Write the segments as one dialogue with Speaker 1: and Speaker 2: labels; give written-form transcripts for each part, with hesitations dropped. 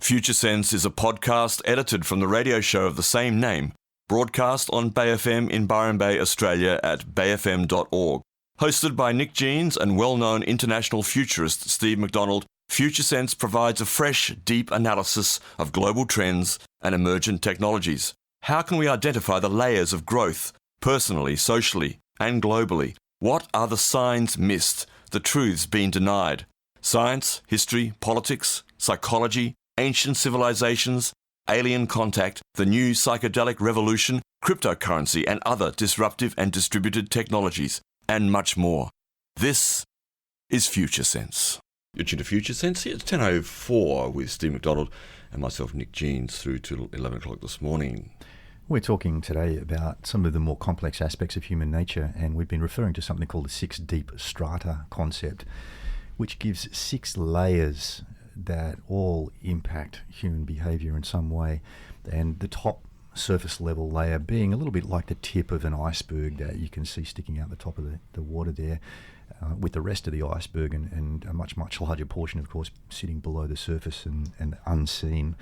Speaker 1: Future Sense is a podcast edited from the radio show of the same name, broadcast on Bay FM in Byron Bay, Australia at bayfm.org. Hosted by Nick Jeans and well-known international futurist Steve McDonald, Future Sense provides a fresh, deep analysis of global trends and emergent technologies. How can we identify the layers of growth, personally, socially, and globally? What are the signs missed, the truths being denied? Science, history, politics, psychology, ancient civilizations, alien contact, the new psychedelic revolution, cryptocurrency and other disruptive and distributed technologies, and much more. This is Future Sense. You're tuned to Future Sense here. It's 10:04 with Steve McDonald and myself, Nick Jeans, through to 11 o'clock this morning.
Speaker 2: We're talking today about some of the more complex aspects of human nature, and we've been referring to something called the 6 deep strata concept, which gives 6 layers that all impact human behaviour in some way. And the top surface level layer being a little bit like the tip of an iceberg that you can see sticking out the top of the water there, with the rest of the iceberg and a much, much larger portion, of course, sitting below the surface and unseen.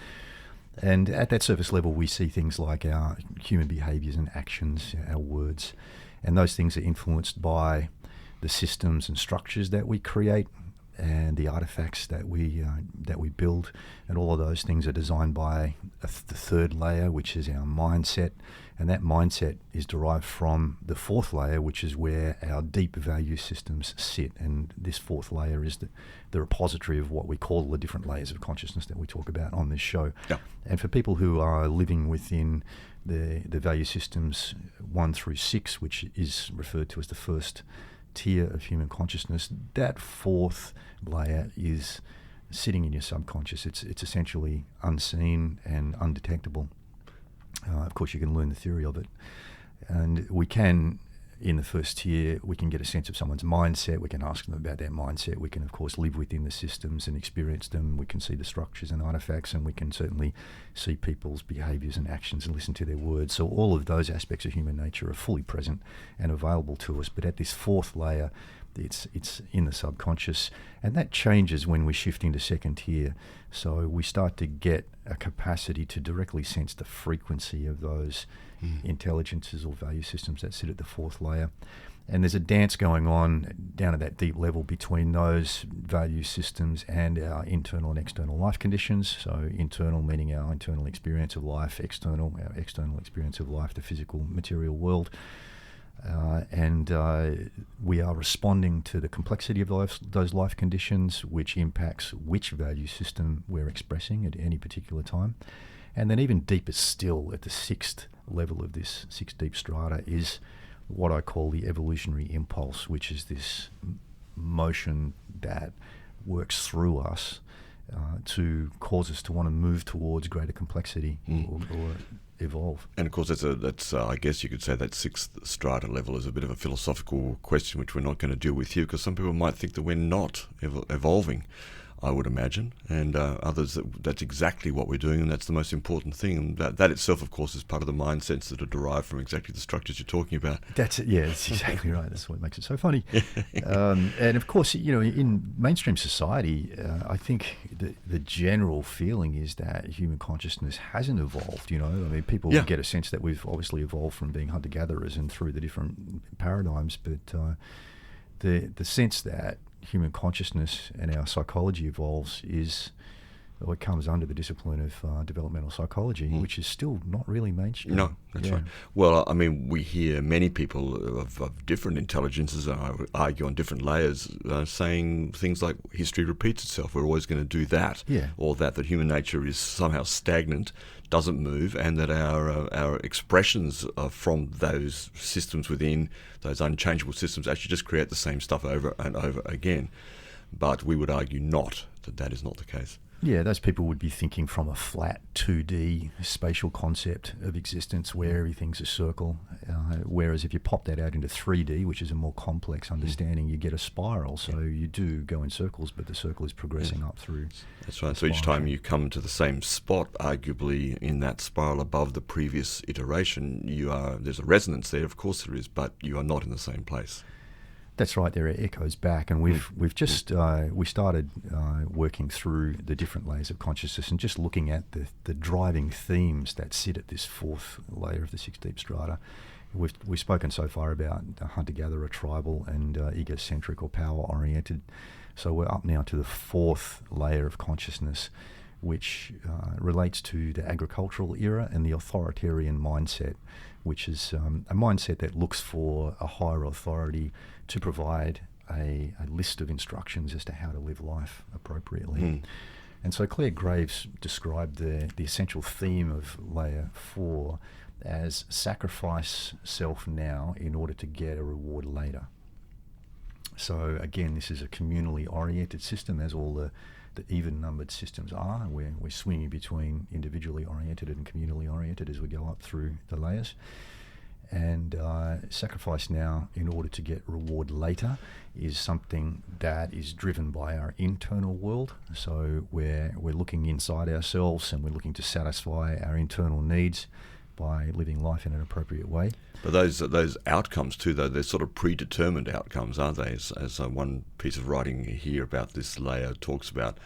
Speaker 2: And at that surface level, we see things like our human behaviours and actions, our words, and those things are influenced by the systems and structures that we create and the artifacts that we build, and all of those things are designed by the third layer, which is our mindset, and that mindset is derived from the fourth layer, which is where our deep value systems sit. And this fourth layer is the repository of what we call the different layers of consciousness that we talk about on this show.
Speaker 1: Yeah.
Speaker 2: And for people who are living within the value systems 1 through 6, which is referred to as the first tier of human consciousness, that fourth layer is sitting in your subconscious. It's essentially unseen and undetectable. Of course, you can learn the theory of it, and we can, in the first tier, we can get a sense of someone's mindset. We can ask them about their mindset. We can, of course, live within the systems and experience them. We can see the structures and artifacts, and we can certainly see people's behaviours and actions and listen to their words. So all of those aspects of human nature are fully present and available to us. But at this fourth layer, it's in the subconscious, and that changes when we shift into second tier. So we start to get a capacity to directly sense the frequency of those intelligences or value systems that sit at the fourth layer. And there's a dance going on down at that deep level between those value systems and our internal and external life conditions. So internal meaning our internal experience of life, external, our external experience of life, the physical material world. And we are responding to the complexity of those life conditions, which impacts which value system we're expressing at any particular time. And then even deeper still, at the 6th level of this 6 deep strata, is what I call the evolutionary impulse, which is this motion that works through us to cause us to want to move towards greater complexity or evolve.
Speaker 1: And of course, that's I guess you could say that 6th strata level is a bit of a philosophical question, which we're not going to deal with here, because some people might think that we're not evolving, I would imagine, and others that's exactly what we're doing, and that's the most important thing. And that itself, of course, is part of the mindsets that are derived from exactly the structures you're talking about.
Speaker 2: That's it. Yeah, that's exactly right. That's what makes it so funny. And of course, in mainstream society, I think the general feeling is that human consciousness hasn't evolved. I mean, people get a sense that we've obviously evolved from being hunter-gatherers and through the different paradigms, but the sense that human consciousness and our psychology evolves is what comes under the discipline of developmental psychology, which is still not really mainstream.
Speaker 1: No, that's right. Well, I mean, we hear many people of different intelligences, and I would argue on different layers, saying things like history repeats itself. We're always going to do that, or that human nature is somehow stagnant, doesn't move, and that our expressions from those systems within those unchangeable systems actually just create the same stuff over and over again. But we would argue that is not the case.
Speaker 2: Yeah, those people would be thinking from a flat 2D spatial concept of existence where everything's a circle, whereas if you pop that out into 3D, which is a more complex understanding, you get a spiral. So you do go in circles, but the circle is progressing up through.
Speaker 1: That's right. So each time you come to the same spot, arguably in that spiral above the previous iteration, there's a resonance there, of course there is, but you are not in the same place.
Speaker 2: That's right. There are echoes back, and we've just we started working through the different layers of consciousness and just looking at the driving themes that sit at this fourth layer of the six deep strata. We've spoken so far about hunter-gatherer, tribal, and egocentric or power-oriented. So we're up now to the fourth layer of consciousness, which relates to the agricultural era and the authoritarian mindset, which is a mindset that looks for a higher authority to provide a list of instructions as to how to live life appropriately. And so Claire Graves described the essential theme of layer 4 as sacrifice self now in order to get a reward later. So again, this is a communally oriented system, as all the even-numbered systems are. We're swinging between individually oriented and communally oriented as we go up through the layers. And sacrifice now in order to get reward later is something that is driven by our internal world. So we're looking inside ourselves and we're looking to satisfy our internal needs by living life in an appropriate way.
Speaker 1: But those outcomes too, though, they're sort of predetermined outcomes, aren't they? As one piece of writing here about this layer talks about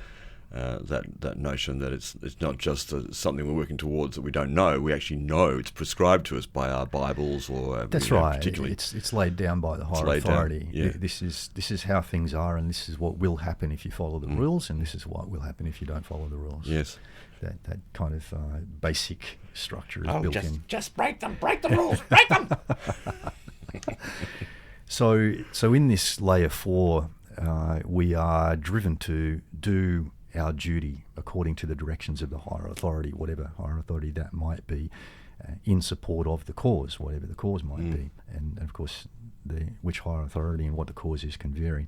Speaker 1: that notion that it's not just something we're working towards that we don't know. We actually know it's prescribed to us by our Bibles or
Speaker 2: that's right.
Speaker 1: Particularly,
Speaker 2: it's laid down by the higher authority.
Speaker 1: Yeah.
Speaker 2: This is how things are, and this is what will happen if you follow the rules, and this is what will happen if you don't follow the rules.
Speaker 1: Yes.
Speaker 2: That kind of basic structure is built in.
Speaker 3: Just break them, break the rules, break them.
Speaker 2: So in this layer 4, we are driven to do our duty according to the directions of the higher authority, whatever higher authority that might be, in support of the cause, whatever the cause might be. And of course, which higher authority and what the cause is can vary.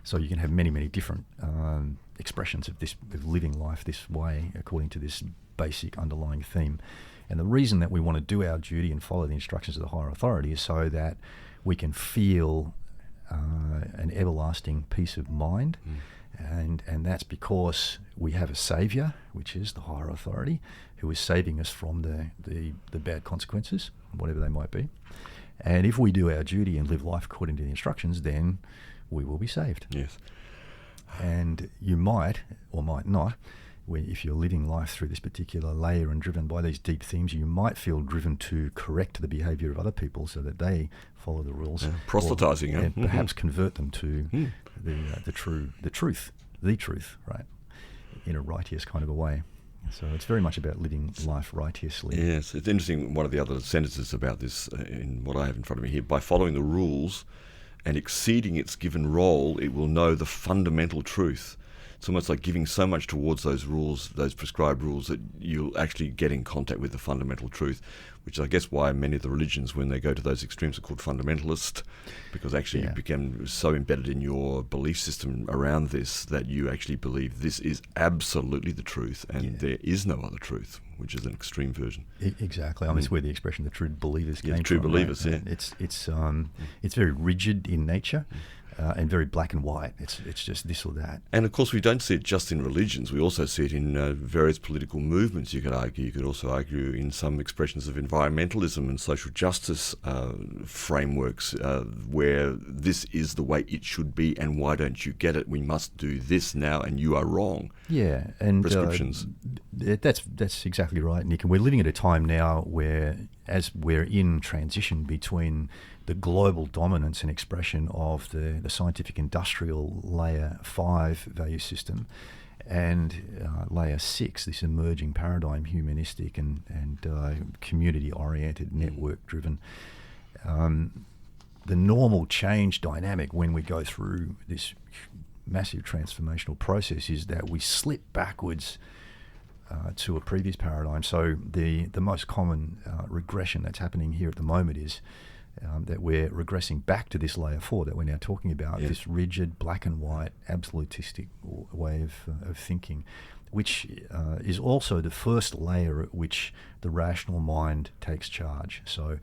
Speaker 2: So you can have many, many different expressions of living life this way according to this basic underlying theme. And the reason that we want to do our duty and follow the instructions of the higher authority is so that we can feel an everlasting peace of mind. And that's because we have a saviour, which is the higher authority, who is saving us from the bad consequences, whatever they might be. And if we do our duty and live life according to the instructions, then we will be saved.
Speaker 1: Yes.
Speaker 2: And you might or might not, if you're living life through this particular layer and driven by these deep themes, you might feel driven to correct the behaviour of other people so that they follow the rules.
Speaker 1: Proselytising,
Speaker 2: and perhaps convert them to the truth, right, in a righteous kind of a way. So it's very much about living life righteously.
Speaker 1: Yes, it's interesting. One of the other sentences about this in what I have in front of me here: by following the rules and exceeding its given role, it will know the fundamental truth. It's almost like giving so much towards those rules, those prescribed rules, that you'll actually get in contact with the fundamental truth, which is, I guess, why many of the religions, when they go to those extremes, are called fundamentalist, because actually you become so embedded in your belief system around this that you actually believe this is absolutely the truth and there is no other truth, which is an extreme version.
Speaker 2: Exactly. I mean, it's where the expression "the true believers" came from.
Speaker 1: True believers,
Speaker 2: right? It's very rigid in nature. And very black and white. It's just this or that.
Speaker 1: And of course, we don't see it just in religions. We also see it in various political movements, you could argue. You could also argue in some expressions of environmentalism and social justice frameworks where this is the way it should be and why don't you get it? We must do this now and you are wrong.
Speaker 2: Yeah. And
Speaker 1: prescriptions.
Speaker 2: That's exactly right, Nick. And we're living at a time now where, as we're in transition between the global dominance and expression of the scientific industrial layer 5 value system and layer 6, this emerging paradigm, humanistic and community oriented, network driven. The normal change dynamic when we go through this massive transformational process is that we slip backwards to a previous paradigm. So the most common regression that's happening here at the moment is that we're regressing back to this layer 4 that we're now talking about, this rigid, black and white, absolutistic way of thinking, which is also the first layer at which the rational mind takes charge. So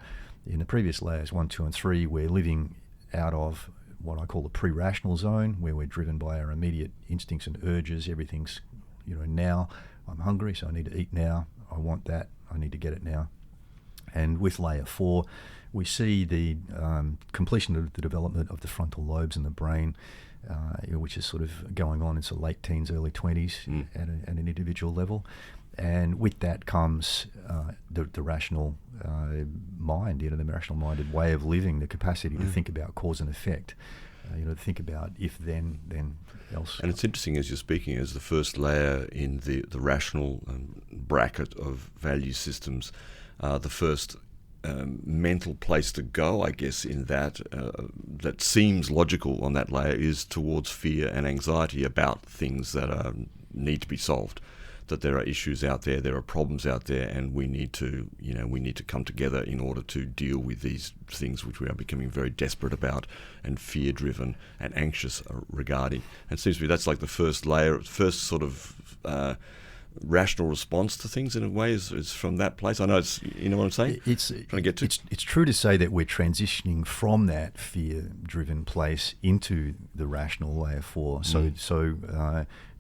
Speaker 2: in the previous layers 1, 2 and 3, we're living out of what I call the pre-rational zone, where we're driven by our immediate instincts and urges. Everything's, now I'm hungry, so I need to eat now. I want that, I need to get it now. And with layer 4, we see the completion of the development of the frontal lobes in the brain, which is sort of going on into late teens, early 20s at an individual level. And with that comes the rational mind, the rational-minded way of living, the capacity to think about cause and effect, to think about if then else.
Speaker 1: And it's interesting, as you're speaking, as the first layer in the rational bracket of value systems, the first mental place to go, I guess, in that seems logical on that layer is towards fear and anxiety about things that need to be solved. That there are issues out there are problems out there, and we need to come together in order to deal with these things which we are becoming very desperate about and fear-driven and anxious regarding. And it seems to me that's like the first layer, first sort of rational response to things in a way is from that place. I know it's, you know what I'm saying?
Speaker 2: It's true to say that we're transitioning from that fear-driven place into the rational layer 4. So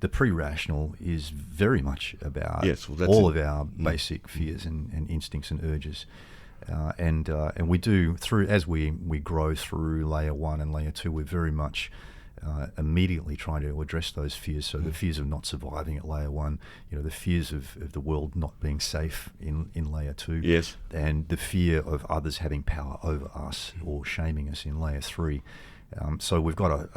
Speaker 2: the pre-rational is very much about all of our basic fears and instincts and urges. And we do, as we grow through layer 1 and layer 2, we're very much immediately trying to address those fears. So the fears of not surviving at layer 1, the fears of the world not being safe in layer 2,
Speaker 1: yes,
Speaker 2: and the fear of others having power over us or shaming us in layer 3. So we've got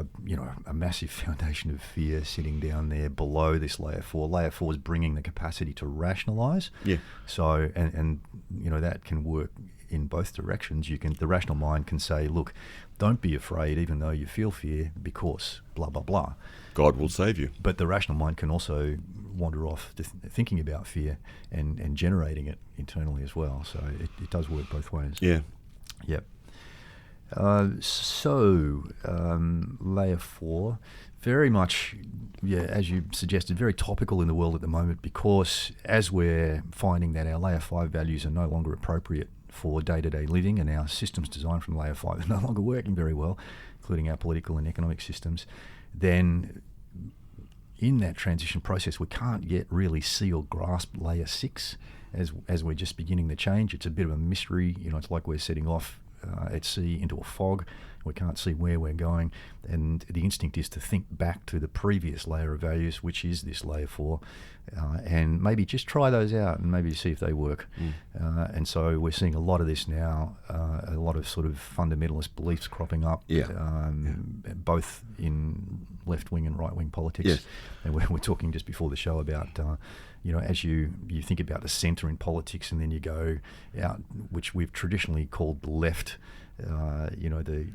Speaker 2: a massive foundation of fear sitting down there below this layer 4. Layer 4 is bringing the capacity to rationalise.
Speaker 1: Yeah.
Speaker 2: So and that can work in both directions. The rational mind can say, look, don't be afraid even though you feel fear because blah, blah, blah.
Speaker 1: God will save you.
Speaker 2: But the rational mind can also wander off to thinking about fear and generating it internally as well. So it does work both ways.
Speaker 1: Yeah.
Speaker 2: Yep. Layer 4, very much, as you suggested, very topical in the world at the moment, because as we're finding that our layer 5 values are no longer appropriate for day-to-day living, and our systems designed from layer 5 are no longer working very well, including our political and economic systems, then in that transition process we can't yet really see or grasp layer 6 as we're just beginning the change. It's a bit of a mystery. It's like we're setting off at sea into a fog. We can't see where we're going, and the instinct is to think back to the previous layer of values, which is this layer 4, and maybe just try those out and maybe see if they work. And so we're seeing a lot of this now, a lot of sort of fundamentalist beliefs cropping up, both in left-wing and right-wing politics.
Speaker 1: Yes.
Speaker 2: And we're talking just before the show about as you think about the centre in politics, and then you go out, which we've traditionally called the left, the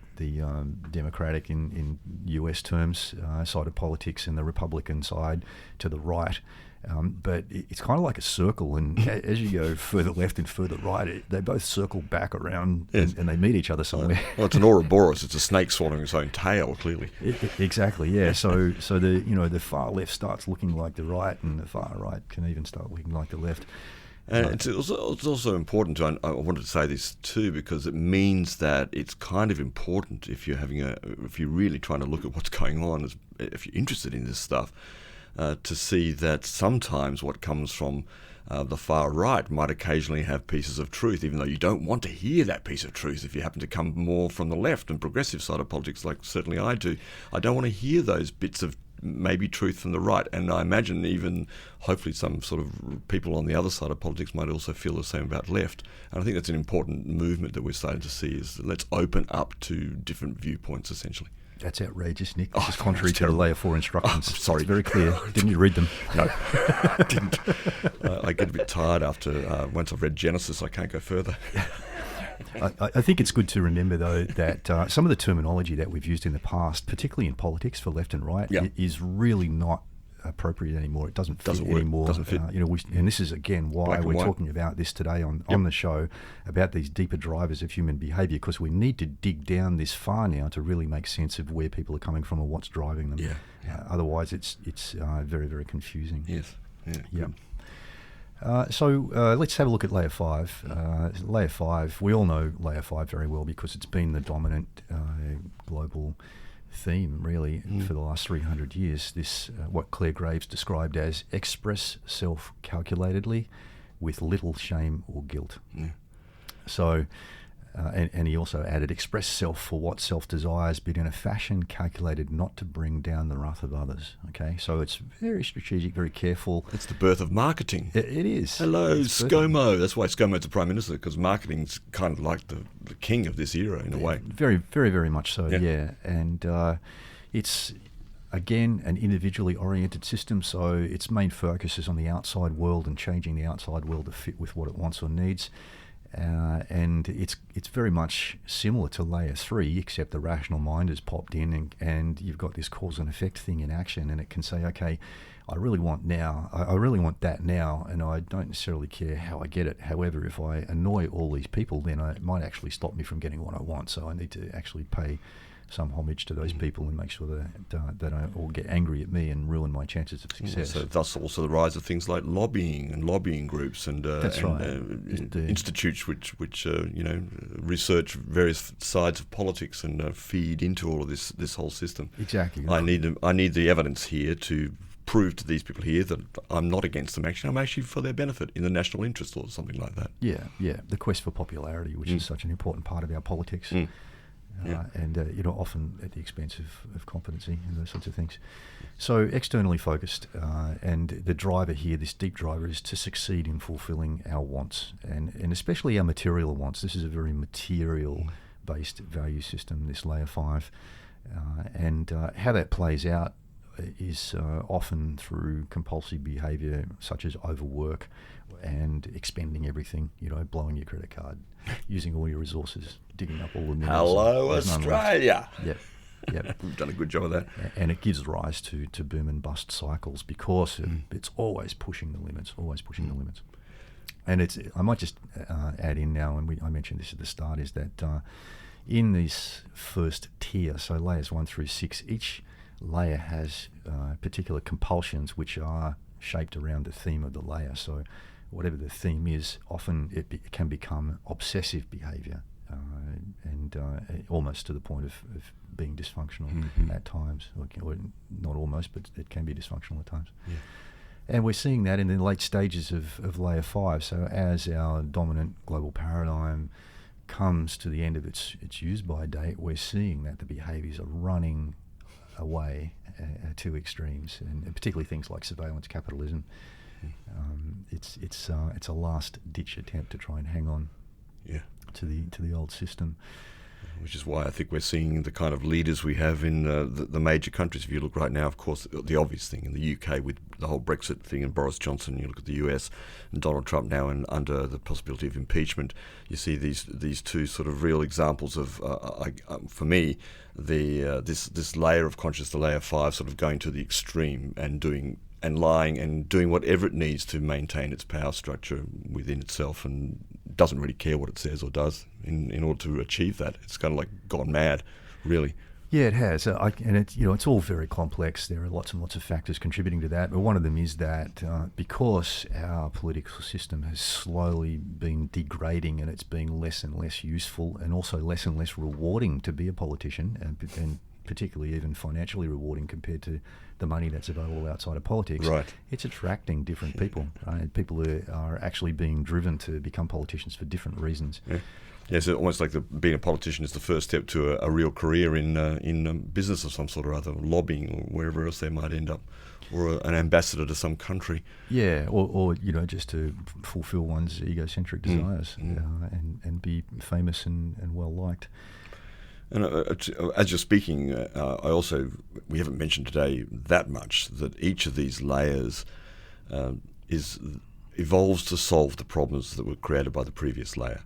Speaker 2: Democratic in US terms side of politics, and the Republican side to the right. But it's kind of like a circle, and as you go further left and further right, they both circle back around, and they meet each other somewhere.
Speaker 1: Well, it's an Ouroboros. It's a snake swallowing its own tail, clearly.
Speaker 2: Exactly, yeah. So the far left starts looking like the right, and the far right can even start looking like the left.
Speaker 1: And it's also important I wanted to say this too, because it means that it's kind of important if you're really trying to look at what's going on, if you're interested in this stuff, to see that sometimes what comes from the far right might occasionally have pieces of truth, even though you don't want to hear that piece of truth. If you happen to come more from the left and progressive side of politics, like certainly I do, I don't want to hear those bits of maybe truth from the right. And I imagine even hopefully some sort of people on the other side of politics might also feel the same about left. And I think that's an important movement that we're starting to see, is let's open up to different viewpoints, essentially.
Speaker 2: That's outrageous, Nick. This is contrary to the layer 4 instructions.
Speaker 1: Sorry.
Speaker 2: It's very clear. Didn't you read them?
Speaker 1: No, I didn't. I get a bit tired after, once I've read Genesis, I can't go further.
Speaker 2: I think it's good to remember, though, that some of the terminology that we've used in the past, particularly in politics for left and right, is really not appropriate anymore. It doesn't fit anymore.
Speaker 1: Doesn't fit.
Speaker 2: And this is again why we're talking about this today on the show, about these deeper drivers of human behaviour, because we need to dig down this far now to really make sense of where people are coming from and what's driving them. Otherwise, it's very, very confusing.
Speaker 1: Yes.
Speaker 2: Yeah. So let's have a look at layer 5. Layer 5, we all know layer 5 very well because it's been the dominant global theme, really, for the last 300 years. This, what Claire Graves described as express self calculatedly with little shame or guilt. So, and he also added, express self for what self desires, but in a fashion calculated not to bring down the wrath of others. Okay, so it's very strategic, very careful.
Speaker 1: It's the birth of marketing.
Speaker 2: It is.
Speaker 1: Hello,
Speaker 2: It's
Speaker 1: ScoMo. That's why ScoMo's the Prime Minister, because marketing's kind of like the king of this era in a way.
Speaker 2: Very, very, very much so, yeah. And it's, again, an individually oriented system, so its main focus is on the outside world and changing the outside world to fit with what it wants or needs. And it's very much similar to layer 3, except the rational mind has popped in and you've got this cause and effect thing in action, and it can say, okay, I really want that now, and I don't necessarily care how I get it. However, if I annoy all these people, then it might actually stop me from getting what I want. So I need to actually pay some homage to those people and make sure that they don't all get angry at me and ruin my chances of success.
Speaker 1: So thus also the rise of things like lobbying and lobbying groups and,
Speaker 2: That's right.
Speaker 1: Institutes which research various sides of politics and feed into all of this whole system.
Speaker 2: Exactly.
Speaker 1: I need the evidence here to prove to these people here that I'm not against them. Actually, I'm actually for their benefit in the national interest or something like that.
Speaker 2: Yeah. The quest for popularity, which is such an important part of our politics. And often at the expense of competency and those sorts of things. So externally focused, and the driver here, this deep driver, is to succeed in fulfilling our wants, and especially our material wants. This is a very material-based value system, this layer 5, and how that plays out is often through compulsive behaviour such as overwork and expending everything, blowing your credit card, using all your resources, digging up all the minerals.
Speaker 1: Hello, Australia.
Speaker 2: Yep.
Speaker 1: We've done a good job of that.
Speaker 2: And it gives rise to boom and bust cycles because it's always pushing the limits, And I might just add in now, and I mentioned this at the start, is that in this first tier, so layers 1 through 6, each layer has particular compulsions which are shaped around the theme of the layer. So whatever the theme is, often it can become obsessive behaviour and almost to the point of being dysfunctional at times, or not almost, but it can be dysfunctional at times.
Speaker 1: Yeah.
Speaker 2: And we're seeing that in the late stages of layer 5. So as our dominant global paradigm comes to the end of its use-by date, we're seeing that the behaviours are running away to extremes, and particularly things like surveillance capitalism. It's a last-ditch attempt to try and hang on to the old system.
Speaker 1: Which is why I think we're seeing the kind of leaders we have in the major countries. If you look right now, of course, the obvious thing in the UK with the whole Brexit thing and Boris Johnson, you look at the US and Donald Trump now, and under the possibility of impeachment, you see these two sort of real examples of, for me, this layer of consciousness, the layer 5, sort of going to the extreme and doing and lying and doing whatever it needs to maintain its power structure within itself, and doesn't really care what it says or does in order to achieve that. It's kind of like gone mad, really.
Speaker 2: Yeah, it has, and it's all very complex. There are lots and lots of factors contributing to that, but one of them is that because our political system has slowly been degrading, and it's being less and less useful, and also less and less rewarding to be a politician, and particularly even financially rewarding compared to the money that's available outside of politics.
Speaker 1: Right.
Speaker 2: It's attracting different people, right? People who are actually being driven to become politicians for different reasons.
Speaker 1: Yeah. Yeah, so almost like being a politician is the first step to a real career in business of some sort or other, lobbying or wherever else they might end up, or an ambassador to some country.
Speaker 2: Yeah, or just to fulfil one's egocentric desires and be famous and well liked.
Speaker 1: And as you're speaking, we haven't mentioned today that much that each of these layers evolves to solve the problems that were created by the previous layer.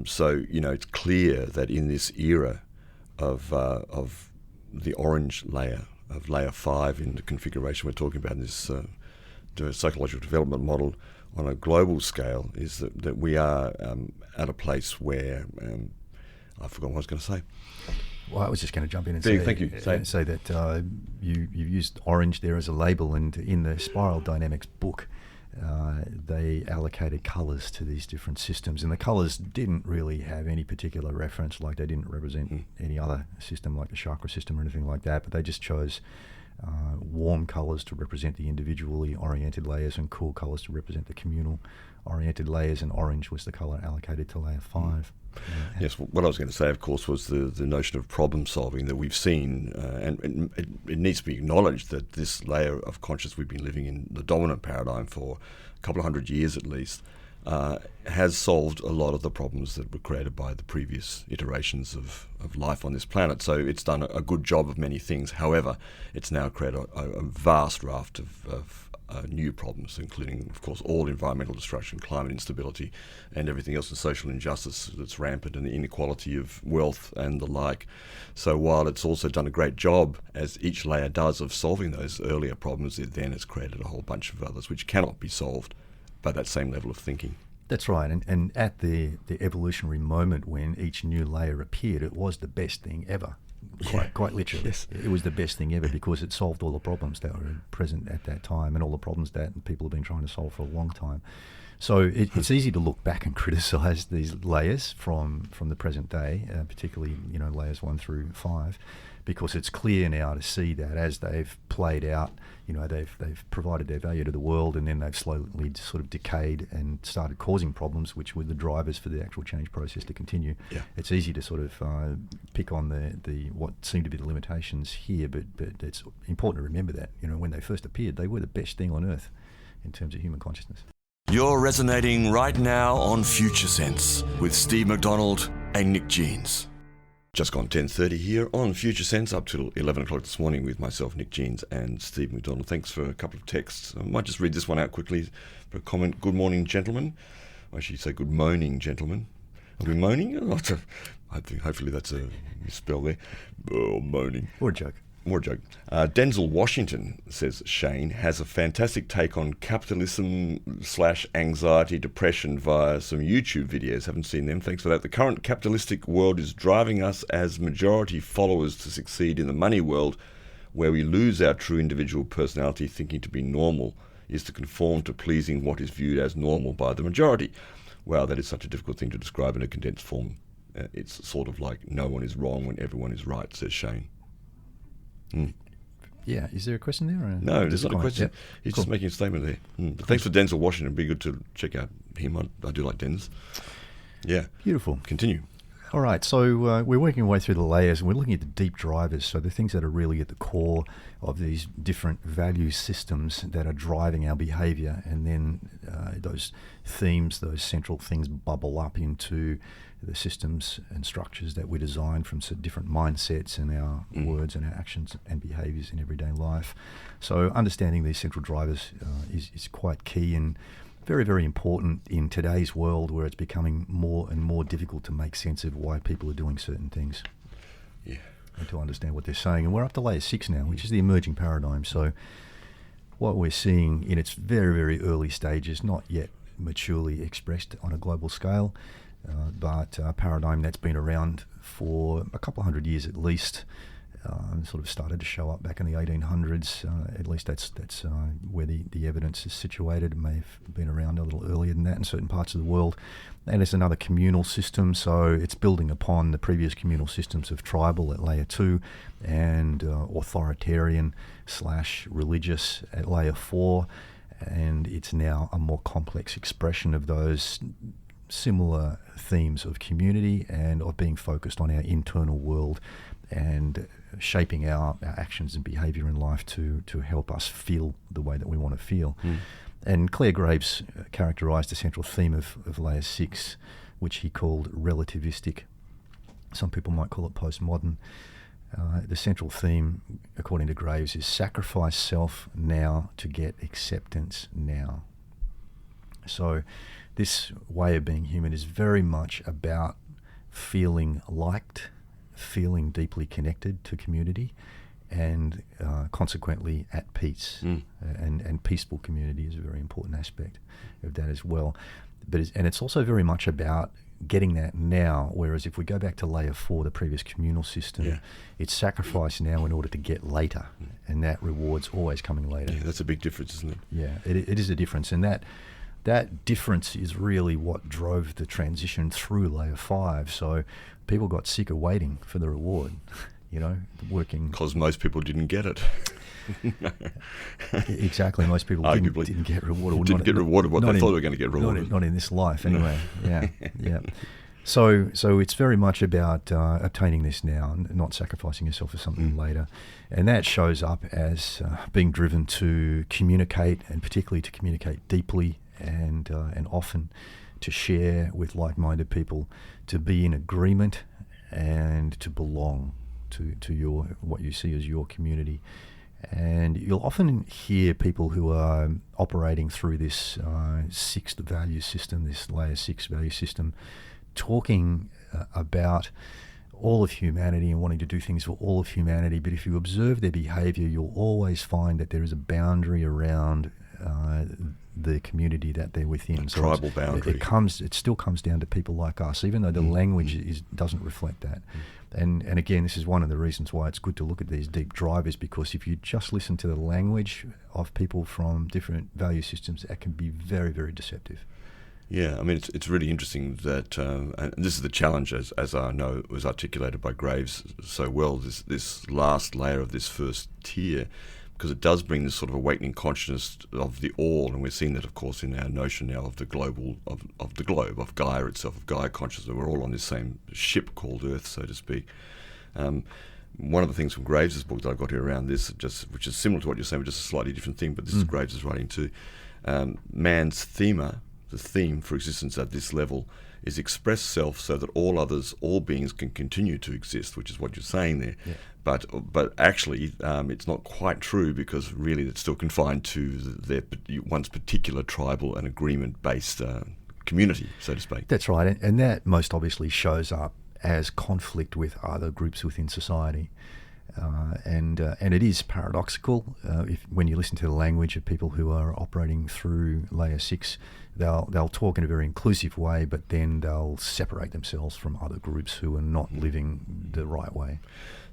Speaker 1: So it's clear that in this era of the orange layer, of layer 5 in the configuration we're talking about in this psychological development model on a global scale, is that we are at a place where I forgot what I was going to say.
Speaker 2: Well, I was just going to jump in and
Speaker 1: say
Speaker 2: that you've used orange there as a label, and in the Spiral Dynamics book, they allocated colours to these different systems, and the colours didn't really have any particular reference, like they didn't represent any other system like the chakra system or anything like that, but they just chose warm colours to represent the individually oriented layers, and cool colours to represent the communal oriented layers, and orange was the colour allocated to layer 5.
Speaker 1: Yes, what I was going to say, of course, was the notion of problem solving that we've seen, and it needs to be acknowledged that this layer of consciousness we've been living in, the dominant paradigm for a couple of hundred years at least, has solved a lot of the problems that were created by the previous iterations of life on this planet. So it's done a good job of many things. However, it's now created a vast raft of new problems, including, of course, all environmental destruction, climate instability, and everything else, and social injustice that's rampant, and the inequality of wealth and the like. So while it's also done a great job, as each layer does, of solving those earlier problems, it then has created a whole bunch of others which cannot be solved by that same level of thinking.
Speaker 2: That's right, and at the evolutionary moment when each new layer appeared, it was the best thing ever. Quite literally.
Speaker 1: Yes.
Speaker 2: It was the best thing ever because it solved all the problems that were present at that time, and all the problems that people have been trying to solve for a long time. So it's easy to look back and criticise these layers from the present day, particularly layers 1 through 5, because it's clear now to see that as they've played out, they've provided their value to the world, and then they've slowly sort of decayed and started causing problems, which were the drivers for the actual change process to continue.
Speaker 1: Yeah.
Speaker 2: It's easy to sort of pick on the what seem to be the limitations here, but it's important to remember that when they first appeared, they were the best thing on earth in terms of human consciousness.
Speaker 1: You're resonating right now on Future Sense with Steve McDonald and Nick Jeans. Just gone 10:30 here on Future Sense, up till 11 o'clock this morning with myself, Nick Jeans, and Steve McDonald. Thanks for a couple of texts. I might just read this one out quickly for a comment. Good morning, gentlemen. I should say good moaning, gentlemen. Are we moaning? Hopefully that's a misspell there. Oh, moaning.
Speaker 2: Or a joke.
Speaker 1: More joke. Denzel Washington, says Shane, has a fantastic take on capitalism/anxiety, depression via some YouTube videos. Haven't seen them. Thanks for that. The current capitalistic world is driving us as majority followers to succeed in the money world, where we lose our true individual personality. Thinking to be normal is to conform to pleasing what is viewed as normal by the majority. Wow, that is such a difficult thing to describe in a condensed form. It's sort of like no one is wrong when everyone is right, says Shane.
Speaker 2: Yeah, is there a question there? Or
Speaker 1: no, there's not a question.
Speaker 2: Yep.
Speaker 1: He's
Speaker 2: Cool.
Speaker 1: just making a statement there. But thanks for Denzel Washington. It'd be good to check out him. I do like Denz. Yeah.
Speaker 2: Beautiful.
Speaker 1: Continue.
Speaker 2: All right, so we're working our way through the layers, and we're looking at the deep drivers, so the things that are really at the core of these different value systems that are driving our behaviour, and then those themes, those central things bubble up into the systems and structures that we design from different mindsets in our words and our actions and behaviours in everyday life. So understanding these central drivers is quite key and very, very important in today's world, where it's becoming more and more difficult to make sense of why people are doing certain things.
Speaker 1: Yeah.
Speaker 2: And to understand what they're saying. And we're up to layer 6 now, which is the emerging paradigm. So what we're seeing in its very, very early stages, not yet maturely expressed on a global scale, but a paradigm that's been around for a couple of hundred years at least, sort of started to show up back in the 1800s. At least that's where the evidence is situated. It may have been around a little earlier than that in certain parts of the world. And it's another communal system, so it's building upon the previous communal systems of tribal at layer 2 and authoritarian/religious at layer 4. And it's now a more complex expression of those similar themes of community and of being focused on our internal world and shaping our actions and behaviour in life to help us feel the way that we want to feel. And Clare Graves characterised the central theme of layer 6, which he called relativistic. Some people might call it postmodern. The central theme, according to Graves, is sacrifice self now to get acceptance now. So this way of being human is very much about feeling liked, feeling deeply connected to community, and consequently at peace. And peaceful community is a very important aspect of that as well. And it's also very much about getting that now, whereas if we go back to layer 4, the previous communal system, it's sacrifice now in order to get later, and that reward's always coming later.
Speaker 1: Yeah, that's a big difference, isn't it?
Speaker 2: Yeah, it is a difference, and that difference is really what drove the transition through layer 5. So people got sick of waiting for the reward. working.
Speaker 1: Because most people didn't get it.
Speaker 2: Exactly, most people didn't get rewarded.
Speaker 1: Didn't get rewarded what they thought they were going to get rewarded.
Speaker 2: Not in this life, anyway. Yeah. So it's very much about obtaining this now and not sacrificing yourself for something later. And that shows up as being driven to communicate, and particularly to communicate deeply and often to share with like-minded people, to be in agreement and to belong to your what you see as your community. And you'll often hear people who are operating through this sixth value system, this layer 6 value system, talking about all of humanity and wanting to do things for all of humanity. But if you observe their behavior, you'll always find that there is a boundary around the community that they're within.
Speaker 1: A tribal boundary.
Speaker 2: It still comes down to people like us, even though the language doesn't reflect that. And again, this is one of the reasons why it's good to look at these deep drivers, because if you just listen to the language of people from different value systems, that can be very, very deceptive.
Speaker 1: Yeah, I mean, it's really interesting that, and this is the challenge, as I know was articulated by Graves so well, this last layer of this first tier, because it does bring this sort of awakening consciousness of the all, and we're seeing that, of course, in our notion now of the global, of the globe, of Gaia itself, of Gaia consciousness. We're all on this same ship called Earth, so to speak. One of the things from Graves' book that I've got here around this, which is similar to what you're saying, but just a slightly different thing, but this is Graves' writing too. Man's the theme for existence at this level, is express self so that all beings can continue to exist, which is what you're saying there.
Speaker 2: Yeah.
Speaker 1: But actually, it's not quite true, because really it's still confined to one's particular tribal and agreement-based community, so to speak.
Speaker 2: That's right, and that most obviously shows up as conflict with other groups within society. And it is paradoxical when you listen to the language of people who are operating through layer 6. They'll talk in a very inclusive way, but then they'll separate themselves from other groups who are not living the right way.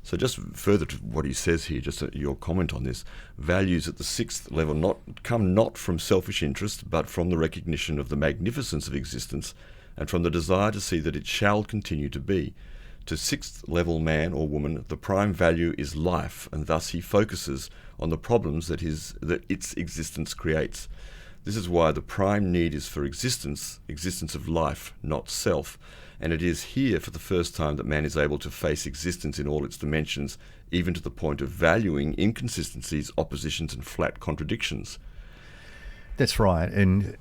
Speaker 1: So just further to what he says here, just your comment on this, values at the 6th level come not from selfish interest, but from the recognition of the magnificence of existence and from the desire to see that it shall continue to be. To 6th level man or woman, the prime value is life, and thus he focuses on the problems that its existence creates. This is why the prime need is for existence of life, not self. And it is here for the first time that man is able to face existence in all its dimensions, even to the point of valuing inconsistencies, oppositions, and flat contradictions.
Speaker 2: That's right, and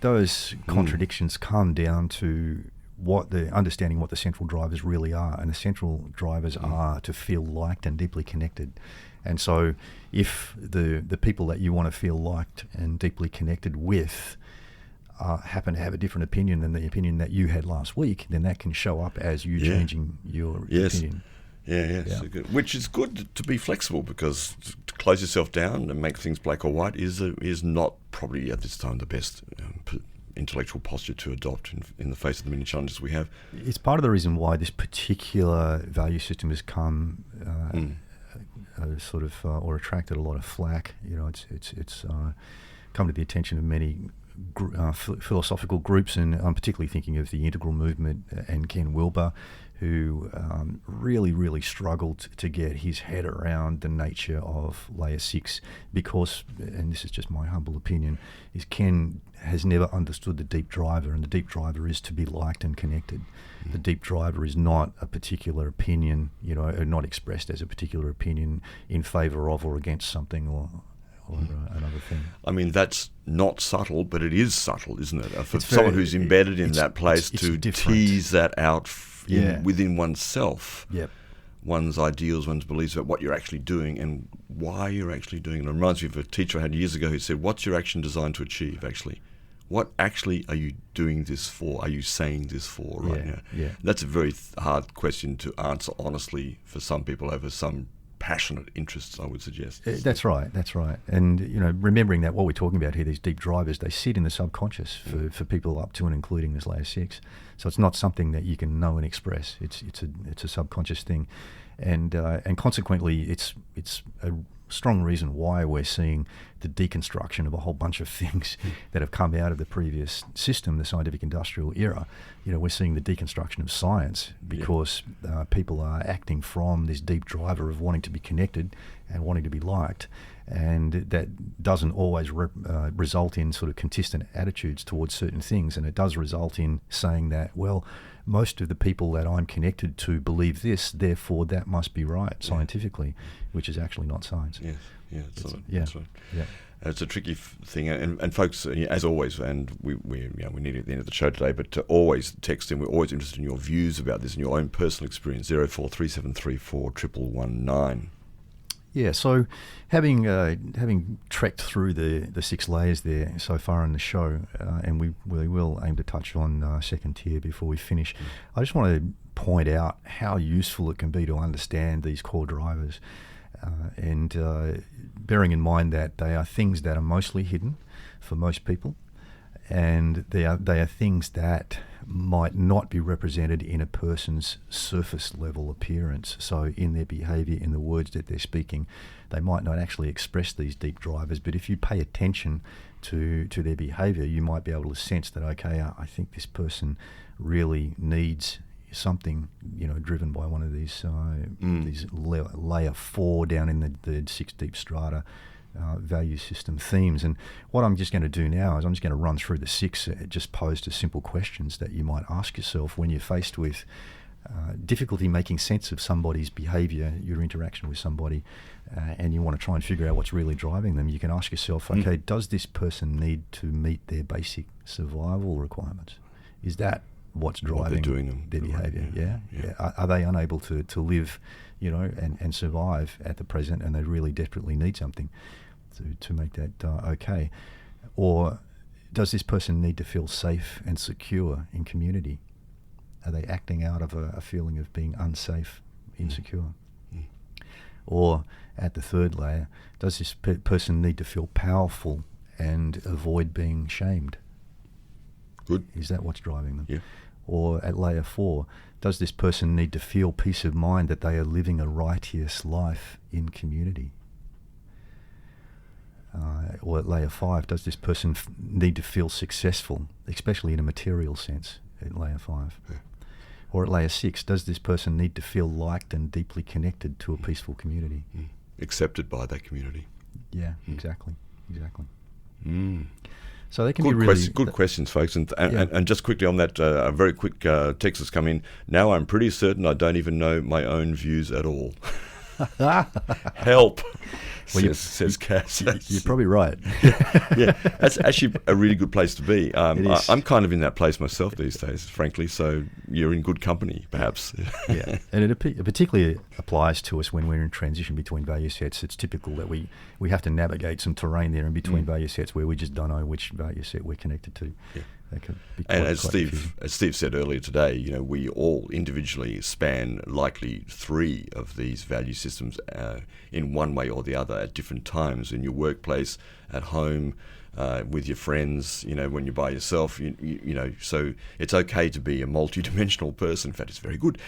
Speaker 2: those contradictions come down to understanding what the central drivers really are, and the central drivers are to feel liked and deeply connected. And so if the people that you want to feel liked and deeply connected with happen to have a different opinion than the opinion that you had last week, then that can show up as you changing your opinion.
Speaker 1: Yeah. So good. Which is good to be flexible, because to close yourself down and make things black or white is not probably at this time the best intellectual posture to adopt in the face of the many challenges we have.
Speaker 2: It's part of the reason why this particular value system has come or attracted a lot of flack. It's come to the attention of many philosophical groups, and I'm particularly thinking of the Integral Movement and Ken Wilber, who really, really struggled to get his head around the nature of layer 6, because, and this is just my humble opinion, is Ken has never understood the deep driver, and the deep driver is to be liked and connected. The deep driver is not a particular opinion, not expressed as a particular opinion in favour of or against something or another thing.
Speaker 1: I mean, that's not subtle, but it is subtle, isn't it? For someone who's embedded in that place, to tease that out within oneself, one's ideals, one's beliefs about what you're actually doing and why you're actually doing it. It reminds me of a teacher I had years ago who said, what's your action designed to achieve, actually? What actually are you doing this for? Are you saying this for right now?
Speaker 2: Yeah.
Speaker 1: That's a very hard question to answer honestly for some people over some passionate interests, I would suggest.
Speaker 2: That's right. And, remembering that what we're talking about here, these deep drivers, they sit in the subconscious for people up to and including this layer 6. So it's not something that you can know and express. It's a subconscious thing. And consequently, it's strong reason why we're seeing the deconstruction of a whole bunch of things that have come out of the previous system, the scientific industrial era. We're seeing the deconstruction of science because people are acting from this deep driver of wanting to be connected and wanting to be liked. And that doesn't always result in sort of consistent attitudes towards certain things. And it does result in saying that, well, most of the people that I'm connected to believe this, therefore that must be right scientifically, which is actually not science.
Speaker 1: Yes, that's right.
Speaker 2: Yeah.
Speaker 1: It's a tricky thing, and folks, as always, and we need it at the end of the show today, but to always text in. We're always interested in your views about this and your own personal experience. 0437341119.
Speaker 2: Yeah, so having trekked through the 6 layers there so far in the show, and we will aim to touch on second tier before we finish, I just want to point out how useful it can be to understand these core drivers, and bearing in mind that they are things that are mostly hidden for most people, and they are things that might not be represented in a person's surface level appearance. So in their behaviour, in the words that they're speaking, they might not actually express these deep drivers, but if you pay attention to their behaviour, you might be able to sense that, okay, I think this person really needs something, driven by one of these layer 4 down in the 6 deep strata value system themes. And what I'm just going to do now is I'm just going to run through the 6 just posed as simple questions that you might ask yourself when you're faced with difficulty making sense of somebody's behaviour, your interaction with somebody, and you want to try and figure out what's really driving them. You can ask yourself, okay, does this person need to meet their basic survival requirements? Is that what's driving their behaviour? Yeah. Are they unable to live, and survive at the present, and they really desperately need something to make that okay? Or does this person need to feel safe and secure in community? Are they acting out of a feeling of being unsafe, insecure? Or at the 3rd layer, does this person need to feel powerful and avoid being shamed?
Speaker 1: Good.
Speaker 2: Is that what's driving them?
Speaker 1: Yeah.
Speaker 2: Or at layer 4, does this person need to feel peace of mind that they are living a righteous life in community? Or at layer 5, does this person need to feel successful, especially in a material sense, at layer 5?
Speaker 1: Yeah.
Speaker 2: Or at layer 6, does this person need to feel liked and deeply connected to a peaceful community?
Speaker 1: Accepted by that community.
Speaker 2: Yeah, exactly.
Speaker 1: Mm.
Speaker 2: So they can be really...
Speaker 1: Good questions, folks. And just quickly on that, a very quick text has come in. Now I'm pretty certain I don't even know my own views at all. Help, says Cass.
Speaker 2: You're probably right.
Speaker 1: Yeah, that's actually a really good place to be. I'm kind of in that place myself these days, frankly, so you're in good company, perhaps.
Speaker 2: Yeah, and it particularly applies to us when we're in transition between value sets. It's typical that we have to navigate some terrain there in between value sets where we just don't know which value set we're connected to. Yeah.
Speaker 1: And as Steve said earlier today, we all individually span likely 3 of these value systems in one way or the other at different times in your workplace, at home, with your friends, when you're by yourself, so it's okay to be a multi-dimensional person. In fact, it's very good.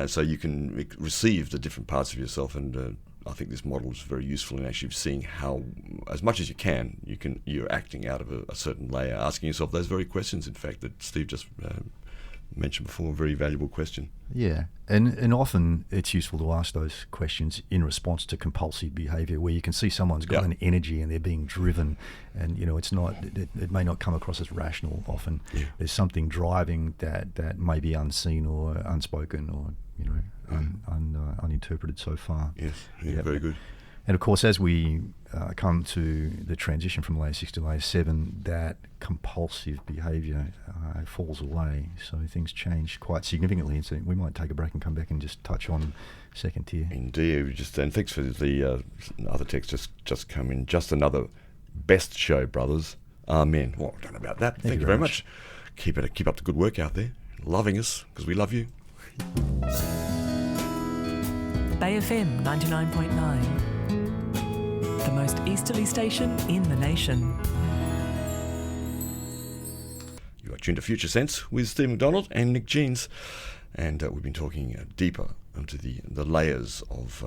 Speaker 1: So you can receive the different parts of yourself, and I think this model is very useful in actually seeing how, as much as you're acting out of a certain layer, asking yourself those very questions, in fact, that Steve just mentioned before. A very valuable question. Yeah,
Speaker 2: and often it's useful to ask those questions in response to compulsive behaviour, where you can see someone's got an energy and they're being driven, and it may not come across as rational often. Yeah. There's something driving that may be unseen or unspoken or uninterpreted so far.
Speaker 1: Yes, very good.
Speaker 2: And of course, as we come to the transition from layer 6 to layer 7, that compulsive behaviour falls away. So things change quite significantly. And so we might take a break and come back and just touch on second tier.
Speaker 1: Indeed. And thanks for the other text just come in. Just another best show, brothers. Amen. Well, I don't know about that. Thank you very much. Keep up the good work out there. Loving us, because we love you.
Speaker 4: Bay FM 99.9. The most easterly station in the nation.
Speaker 1: You are tuned to Future Sense with Steve McDonald and Nick Jeans, and we've been talking deeper into the layers of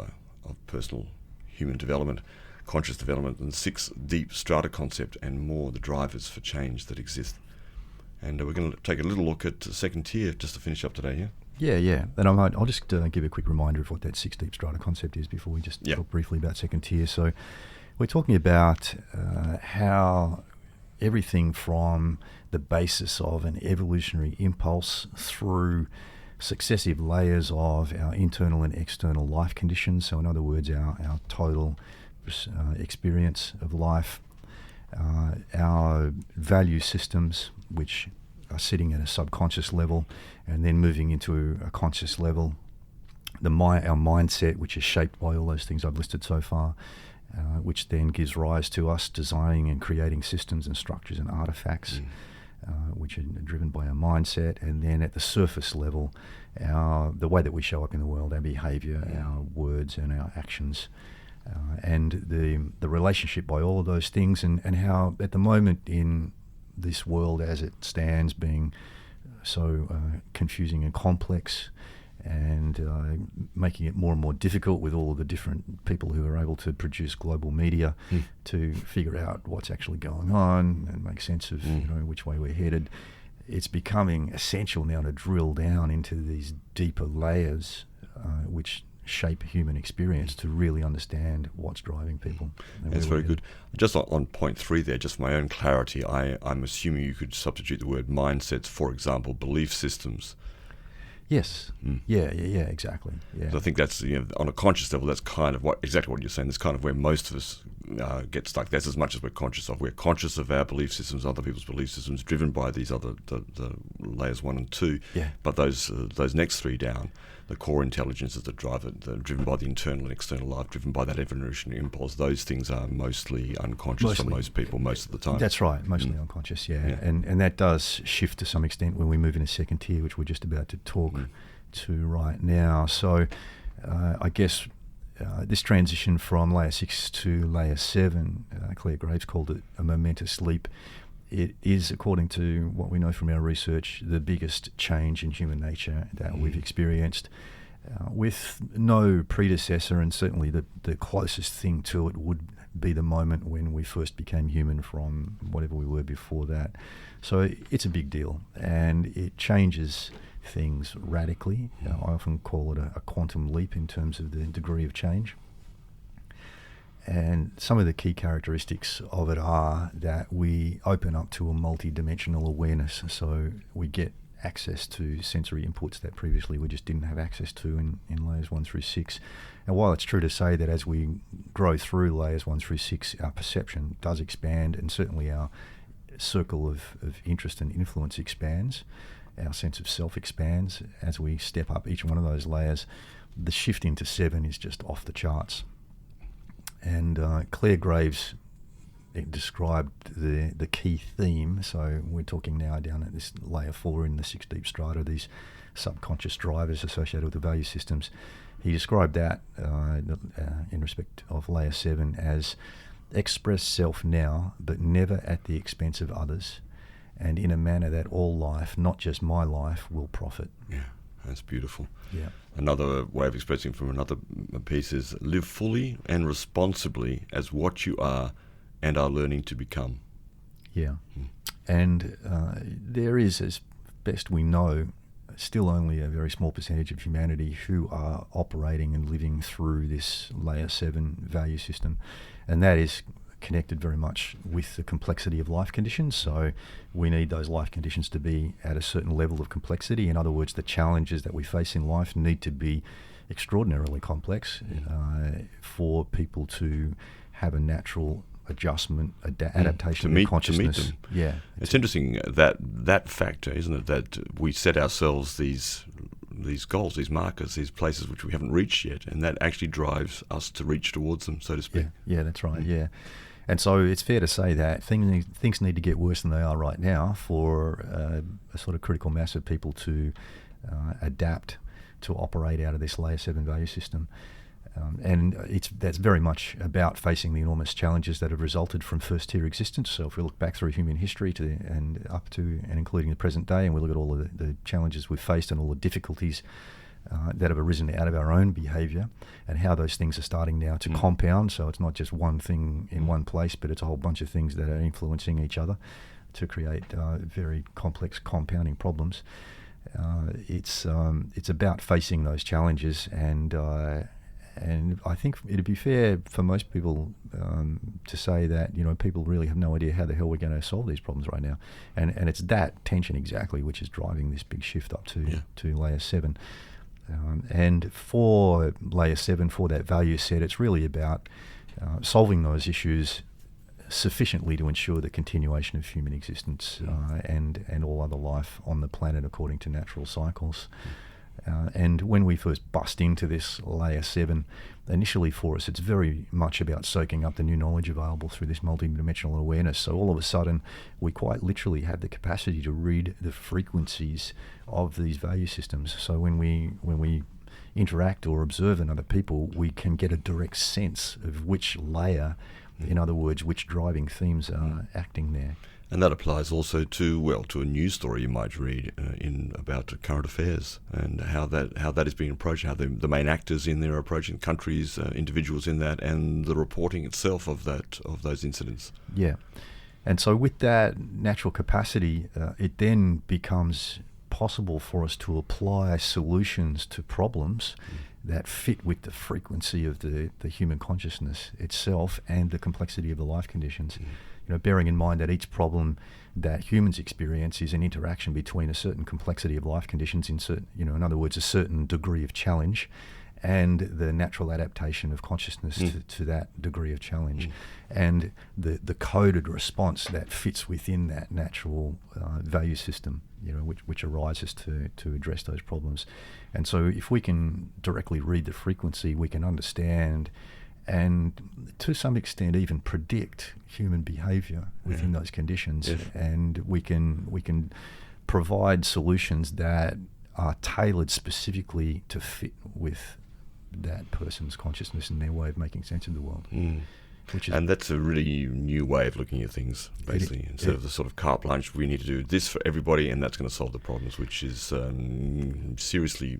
Speaker 1: personal human development. conscious development, and 6 deep strata concept, and more, the drivers for change that exist. And we're going to take a little look at the second tier just to finish up today, yeah?
Speaker 2: Yeah. And I'll just give a quick reminder of what that 6 deep strata concept is before we just talk briefly about second tier. So we're talking about how everything from the basis of an evolutionary impulse through successive layers of our internal and external life conditions, so in other words, our total experience of life, our value systems, which are sitting at a subconscious level and then moving into a conscious level, our mindset, which is shaped by all those things I've listed so far, which then gives rise to us designing and creating systems and structures and artifacts, which are driven by our mindset. And then at the surface level, the way that we show up in the world, our behaviour, our words and our actions, and the relationship by all of those things, and how at the moment in this world as it stands, being so confusing and complex, and making it more and more difficult with all of the different people who are able to produce global media to figure out what's actually going on and make sense of which way we're headed. It's becoming essential now to drill down into these deeper layers which shape human experience to really understand what's driving people.
Speaker 1: That's very good. Just on point 3 there, just for my own clarity, I'm assuming you could substitute the word mindsets, for example, belief systems.
Speaker 2: Yes. Yeah, exactly. Yeah.
Speaker 1: So I think that's, on a conscious level, that's kind of exactly what you're saying. That's kind of where most of us get stuck. That's as much as we're conscious of. We're conscious of our belief systems, other people's belief systems, driven by these other the layers 1 and 2.
Speaker 2: Yeah.
Speaker 1: But those next 3 down, the core intelligences that drive it, they're driven by the internal and external life, driven by that evolutionary impulse. Those things are mostly unconscious for most people most of the time.
Speaker 2: That's right, mostly unconscious, yeah. And that does shift to some extent when we move into second tier, which we're just about to talk to right now. So I guess this transition from layer 6 to layer 7, Claire Graves called it a momentous leap. It is, according to what we know from our research, the biggest change in human nature that we've experienced, with no predecessor, and certainly the closest thing to it would be the moment when we first became human from whatever we were before that. So it's a big deal, and it changes things radically. I often call it a quantum leap in terms of the degree of change. And some of the key characteristics of it are that we open up to a multi-dimensional awareness. So we get access to sensory inputs that previously we just didn't have access to in layers 1 through 6. And while it's true to say that as we grow through layers 1 through 6, our perception does expand, and certainly our circle of interest and influence expands, our sense of self expands as we step up each one of those layers, the shift into 7 is just off the charts. And Claire Graves described the key theme. So we're talking now down at this layer 4 in the 6 deep strata, these subconscious drivers associated with the value systems. He described that in respect of layer 7 as express self now, but never at the expense of others, and in a manner that all life, not just my life, will profit.
Speaker 1: Yeah. That's beautiful.
Speaker 2: Yeah.
Speaker 1: Another way of expressing from another piece is live fully and responsibly as what you are and are learning to become.
Speaker 2: Yeah. And there is, as best we know, still only a very small percentage of humanity who are operating and living through this layer 7 value system. And that is connected very much with the complexity of life conditions. So we need those life conditions to be at a certain level of complexity. In other words, the challenges that we face in life need to be extraordinarily complex for people to have a natural adjustment, adaptation of consciousness.
Speaker 1: To meet them.
Speaker 2: Yeah.
Speaker 1: It's interesting that factor, isn't it, that we set ourselves these goals, these markers, these places which we haven't reached yet, and that actually drives us to reach towards them, so to speak.
Speaker 2: Yeah, that's right, yeah. And so it's fair to say that things need to get worse than they are right now for a sort of critical mass of people to adapt to operate out of this layer 7 value system. And that's very much about facing the enormous challenges that have resulted from first tier existence. So if we look back through human history and up to and including the present day, and we look at all of the challenges we've faced and all the difficulties that have arisen out of our own behaviour, and how those things are starting now to compound. So it's not just one thing in one place, but it's a whole bunch of things that are influencing each other to create very complex compounding problems. It's about facing those challenges, and I think it'd be fair for most people to say that people really have no idea how the hell we're going to solve these problems right now, and it's that tension exactly which is driving this big shift up to layer 7. And for layer 7, for that value set, it's really about solving those issues sufficiently to ensure the continuation of human existence and all other life on the planet according to natural cycles. And when we first bust into this layer 7, initially for us, it's very much about soaking up the new knowledge available through this multidimensional awareness. So all of a sudden, we quite literally have the capacity to read the frequencies of these value systems. So when we interact or observe another people, we can get a direct sense of which layer, in other words, which driving themes are acting there.
Speaker 1: And that applies also to a news story you might read about current affairs, and how that is being approached, how the main actors in there are approaching countries, individuals in that, and the reporting itself of those incidents.
Speaker 2: Yeah, and so with that natural capacity, it then becomes possible for us to apply solutions to problems that fit with the frequency of the human consciousness itself and the complexity of the life conditions. Bearing in mind that each problem that humans experience is an interaction between a certain complexity of life conditions, in other words, a certain degree of challenge, and the natural adaptation of consciousness to that degree of challenge, and the coded response that fits within that natural value system, which arises to address those problems. And so if we can directly read the frequency, we can understand and to some extent even predict human behaviour within those conditions, and we can provide solutions that are tailored specifically to fit with that person's consciousness and their way of making sense of the world. And
Speaker 1: that's a really new way of looking at things, basically. Instead of the sort of carte blanche, we need to do this for everybody and that's going to solve the problems, which is seriously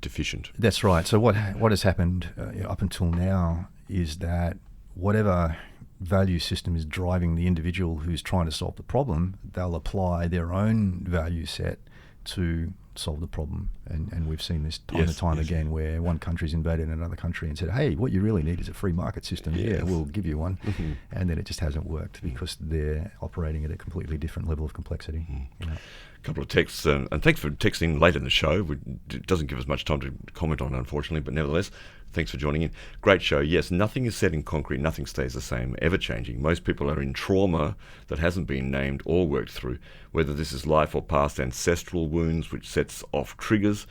Speaker 1: deficient.
Speaker 2: That's right. So what has happened up until now is that whatever value system is driving the individual who's trying to solve the problem, they'll apply their own value set to solve the problem. And we've seen this time and time again, where one country's invaded another country and said, hey, what you really need is a free market system. Yeah, we'll give you one. And then it just hasn't worked because they're operating at a completely different level of complexity.
Speaker 1: A couple of texts, and thanks for texting late in the show. It doesn't give us much time to comment on it, unfortunately, but nevertheless, thanks for joining in. Great show. Yes, nothing is set in concrete, nothing stays the same, ever changing. Most people are in trauma that hasn't been named or worked through, whether this is life or past ancestral wounds, which sets off triggers.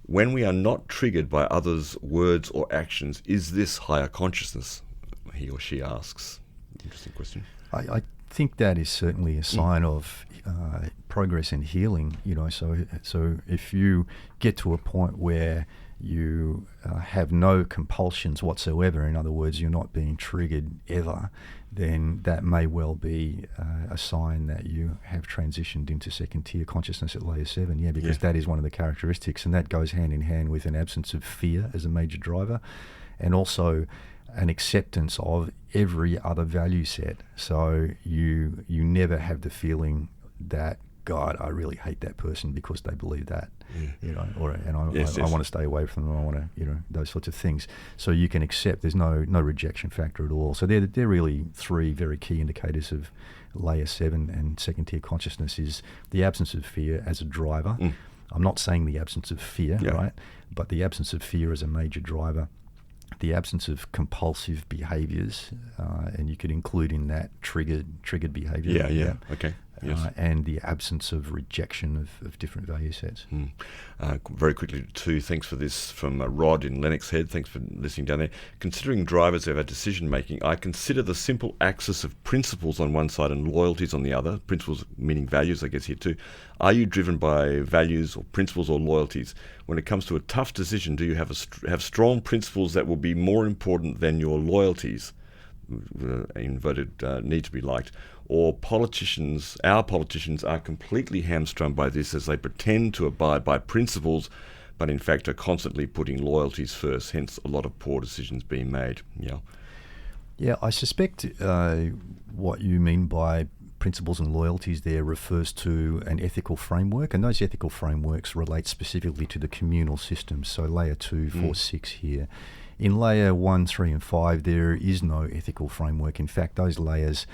Speaker 1: When we are not triggered by others' words or actions, is this higher consciousness? He or she asks. Interesting question.
Speaker 2: I think that is certainly a sign of progress and healing. So if you get to a point where you have no compulsions whatsoever, in other words, you're not being triggered ever, then that may well be a sign that you have transitioned into second tier consciousness at layer 7. Because that is one of the characteristics, and that goes hand in hand with an absence of fear as a major driver, and also an acceptance of every other value set. So you never have the feeling that, God, I really hate that person because they believe that, I want to stay away from them. I want to, those sorts of things. So you can accept. There's no rejection factor at all. So they're really three very key indicators of layer 7 and second tier consciousness: is the absence of fear as a driver. I'm not saying the absence of fear, right? But the absence of fear as a major driver. The absence of compulsive behaviours, and you could include in that triggered behaviour.
Speaker 1: Okay. Yes.
Speaker 2: And the absence of rejection of different value sets.
Speaker 1: Very quickly too, thanks for this from Rod in Lennox Head. Thanks for listening down there. Considering drivers of our decision making, I consider the simple axis of principles on one side and loyalties on the other. Principles meaning values, I guess, here too. Are you driven by values or principles or loyalties? When it comes to a tough decision, do you have strong principles that will be more important than your loyalties? inverted need to be liked, or politicians, our politicians, are completely hamstrung by this as they pretend to abide by principles, but in fact are constantly putting loyalties first, hence a lot of poor decisions being made.
Speaker 2: Yeah, I suspect what you mean by principles and loyalties there refers to an ethical framework, and those ethical frameworks relate specifically to the communal systems, so layer 2, 4, 6 here. In layer 1, 3 and 5 there is no ethical framework. In fact, those layers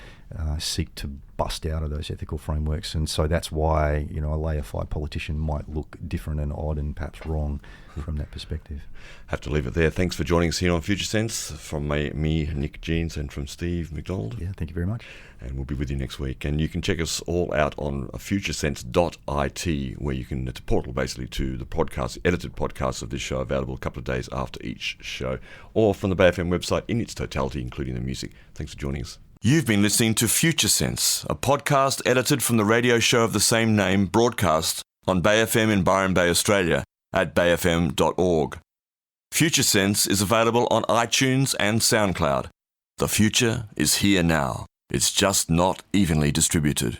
Speaker 2: seek to bust out of those ethical frameworks, and so that's why a layer 5 politician might look different and odd and perhaps wrong from that perspective.
Speaker 1: Have to leave it there. Thanks for joining us here on Future Sense from me, Nick Jeans, and from Steve McDonald.
Speaker 2: Yeah, thank you very much.
Speaker 1: And we'll be with you next week. And you can check us all out on futuresense.it, where you can, it's a portal basically to the podcast, edited podcasts of this show, available a couple of days after each show, or from the Bay FM website in its totality, including the music. Thanks for joining us. You've been listening to Future Sense, a podcast edited from the radio show of the same name, broadcast on Bay FM in Byron Bay, Australia, at bayfm.org. Future Sense is available on iTunes and SoundCloud. The future is here now. It's just not evenly distributed.